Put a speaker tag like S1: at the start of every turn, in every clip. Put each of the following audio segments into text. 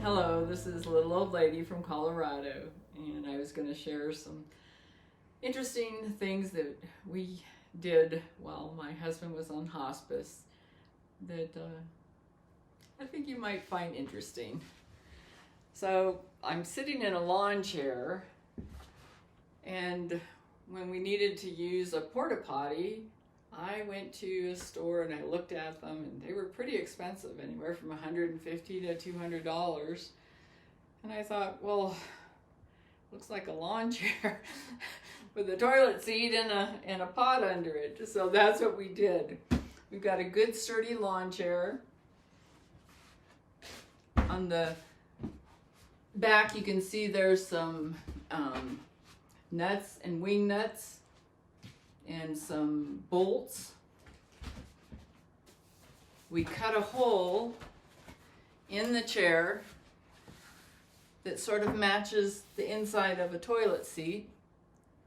S1: Hello, this is Little Old Lady from Colorado, and I was going to share some interesting things that we did while my husband was on hospice that I think you might find interesting. So I'm sitting in a lawn chair, and when we needed to use a porta potty, I went to a store and I looked at them, and they were pretty expensive, anywhere from $150 to $200. And I thought, well, looks like a lawn chair with a toilet seat and a pot under it. So that's what we did. We've got a good sturdy lawn chair. On the back you can see there's some nuts and wing nuts and some bolts. We cut a hole in the chair that sort of matches the inside of a toilet seat,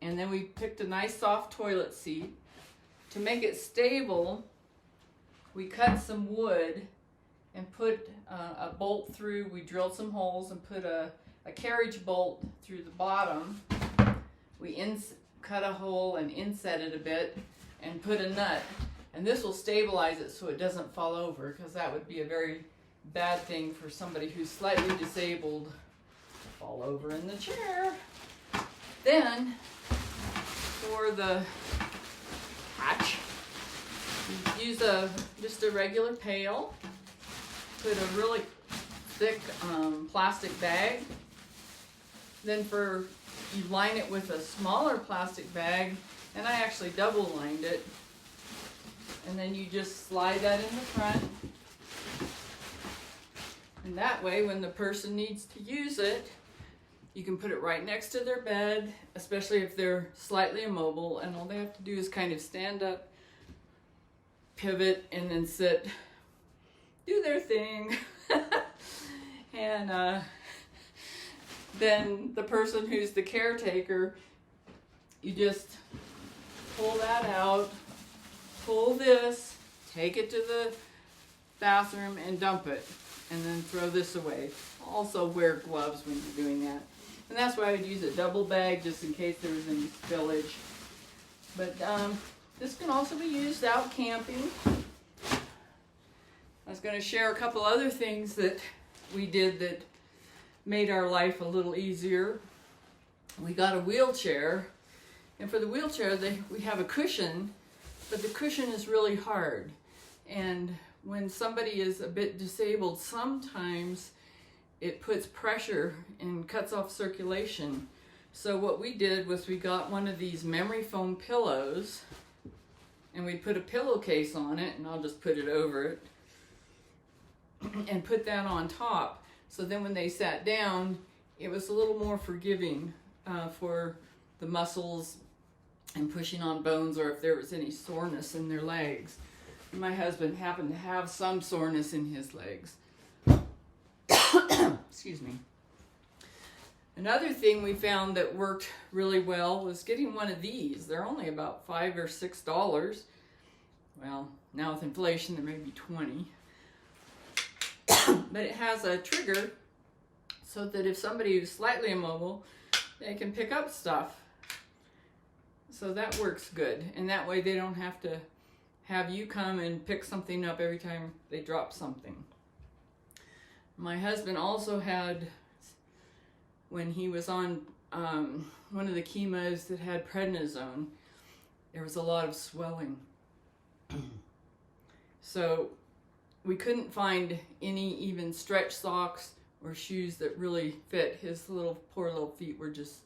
S1: and then we picked a nice soft toilet seat. To make it stable, we cut some wood and put a bolt through. We drilled some holes and put a carriage bolt through the bottom. We cut a hole and inset it a bit and put a nut, and this will stabilize it so it doesn't fall over, because that would be a very bad thing for somebody who's slightly disabled to fall over in the chair. Then for the hatch, we use just a regular pail, put a really thick plastic bag. Then you line it with a smaller plastic bag, and I actually double lined it. And then you just slide that in the front. And that way, when the person needs to use it, you can put it right next to their bed, especially if they're slightly immobile, and all they have to do is kind of stand up, pivot, and then sit, do their thing. And then the person who's the caretaker, you just pull that out, pull this, take it to the bathroom and dump it, and then throw this away. Also wear gloves when you're doing that. And that's why I would use a double bag, just in case there was any spillage. But this can also be used out camping. I was going to share a couple other things that we did that made our life a little easier. We got a wheelchair, and for the wheelchair we have a cushion, but the cushion is really hard, and when somebody is a bit disabled, sometimes it puts pressure and cuts off circulation. So what we did was we got one of these memory foam pillows, and we put a pillowcase on it, and I'll just put it over it, and put that on top. So then when they sat down, it was a little more forgiving for the muscles and pushing on bones, or if there was any soreness in their legs. My husband happened to have some soreness in his legs. Excuse me. Another thing we found that worked really well was getting one of these. They're only about $5 or $6. Well, now with inflation, they may be $20. But it has a trigger so that if somebody is slightly immobile, they can pick up stuff. So that works good. And that way they don't have to have you come and pick something up every time they drop something. My husband also had, when he was on one of the chemos that had prednisone, there was a lot of swelling. So we couldn't find any even stretch socks or shoes that really fit. His poor little feet were just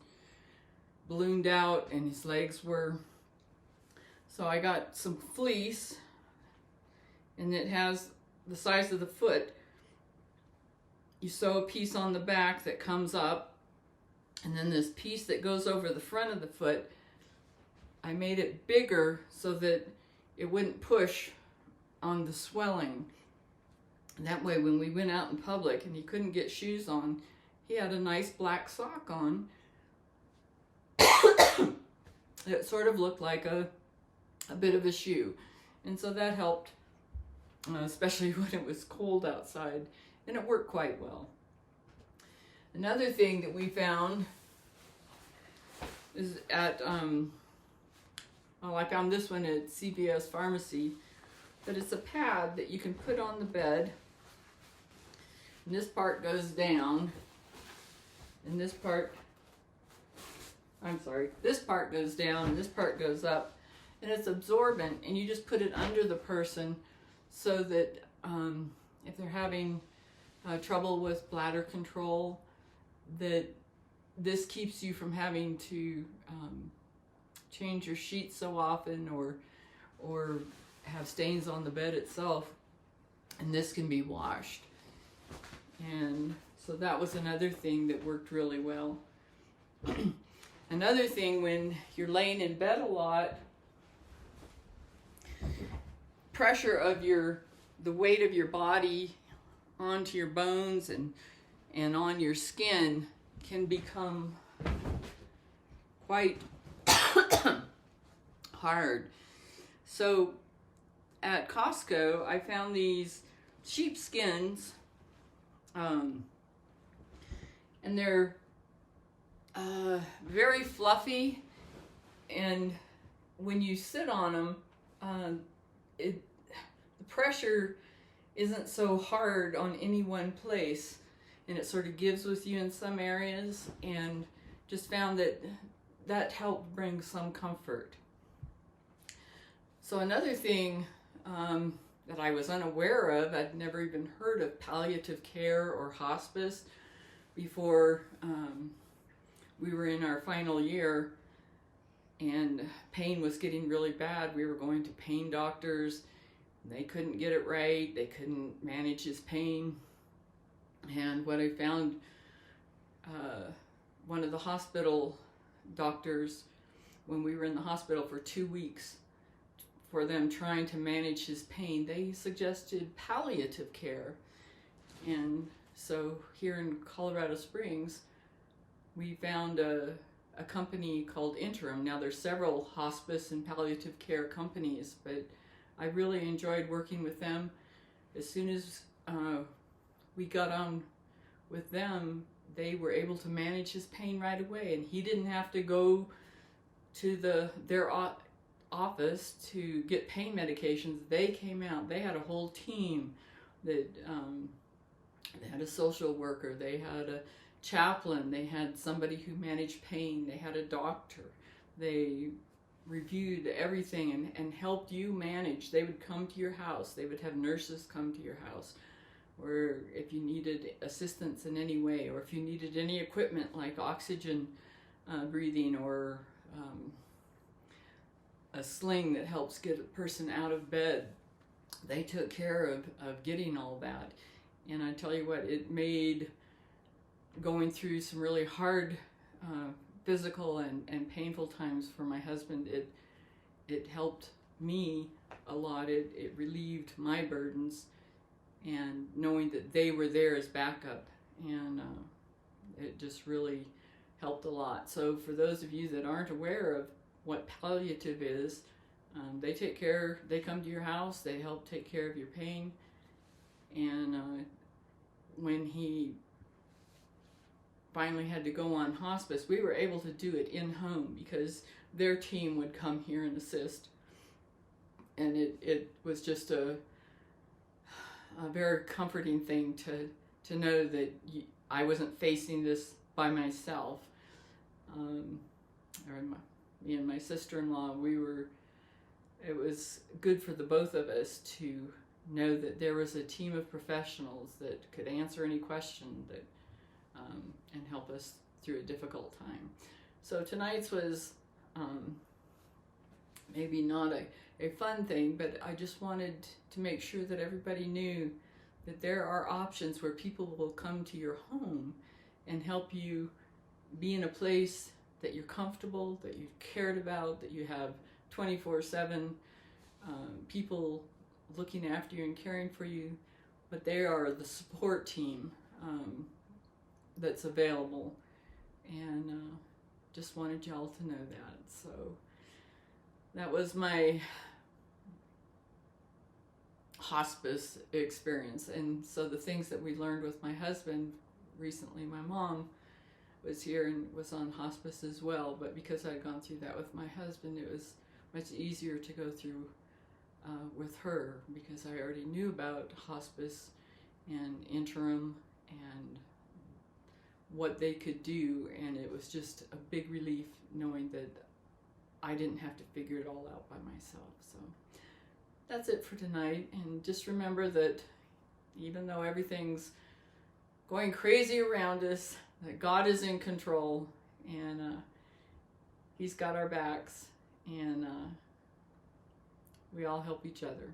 S1: ballooned out, and his legs were. So I got some fleece, and it has the size of the foot. You sew a piece on the back that comes up, and then this piece that goes over the front of the foot, I made it bigger so that it wouldn't push on the swelling. And that way when we went out in public and he couldn't get shoes on, he had a nice black sock on. It sort of looked like a bit of a shoe. And so that helped, especially when it was cold outside, and it worked quite well. Another thing that we found is at, well, I found this one at CVS Pharmacy, but it's a pad that you can put on the bed. And this part goes down, and this part goes down, and this part goes up, and it's absorbent, and you just put it under the person so that if they're having trouble with bladder control, that this keeps you from having to change your sheets so often or have stains on the bed itself, and this can be washed. And so that was another thing that worked really well. Another thing, when you're laying in bed a lot, pressure of the weight of your body onto your bones and on your skin can become quite hard. So at Costco, I found these sheep skins, and they're very fluffy, and when you sit on them, the pressure isn't so hard on any one place, and it sort of gives with you in some areas, and just found that helped bring some comfort. So another thing that I was unaware of, I'd never even heard of palliative care or hospice before we were in our final year, and pain was getting really bad. We were going to pain doctors. They couldn't get it right. They couldn't manage his pain. And what I found, one of the hospital doctors, when we were in the hospital for 2 weeks, for them trying to manage his pain, they suggested palliative care. And so here in Colorado Springs, we found a company called Interim. Now there's several hospice and palliative care companies, but I really enjoyed working with them. As soon as we got on with them, they were able to manage his pain right away, and he didn't have to go to their office to get pain medications. They came out. They had a whole team that they had a social worker, they had a chaplain, they had somebody who managed pain, they had a doctor. They reviewed everything and helped you manage. They would come to your house. They would have nurses come to your house, or if you needed assistance in any way, or if you needed any equipment like oxygen breathing, or a sling that helps get a person out of bed. They took care of getting all that. And I tell you what, it made going through some really hard physical and painful times for my husband, it helped me a lot. It relieved my burdens, and knowing that they were there as backup, and it just really helped a lot. So for those of you that aren't aware of what palliative is, they come to your house, they help take care of your pain. And when he finally had to go on hospice, we were able to do it in home because their team would come here and assist. And it was just a very comforting thing to know that I wasn't facing this by myself. Me and my sister-in-law, it was good for the both of us to know that there was a team of professionals that could answer any question and help us through a difficult time. So tonight's was maybe not a fun thing, but I just wanted to make sure that everybody knew that there are options where people will come to your home and help you be in a place that you're comfortable, that you're cared about, that you have 24/7 people looking after you and caring for you, but they are the support team that's available. And just wanted y'all to know that. So that was my hospice experience. And so the things that we learned with my husband recently my mom was here and was on hospice as well, but because I'd gone through that with my husband, it was much easier to go through with her, because I already knew about hospice and interim and what they could do, and it was just a big relief knowing that I didn't have to figure it all out by myself. So that's it for tonight, and just remember that even though everything's going crazy around us, that God is in control, and He's got our backs, and we all help each other.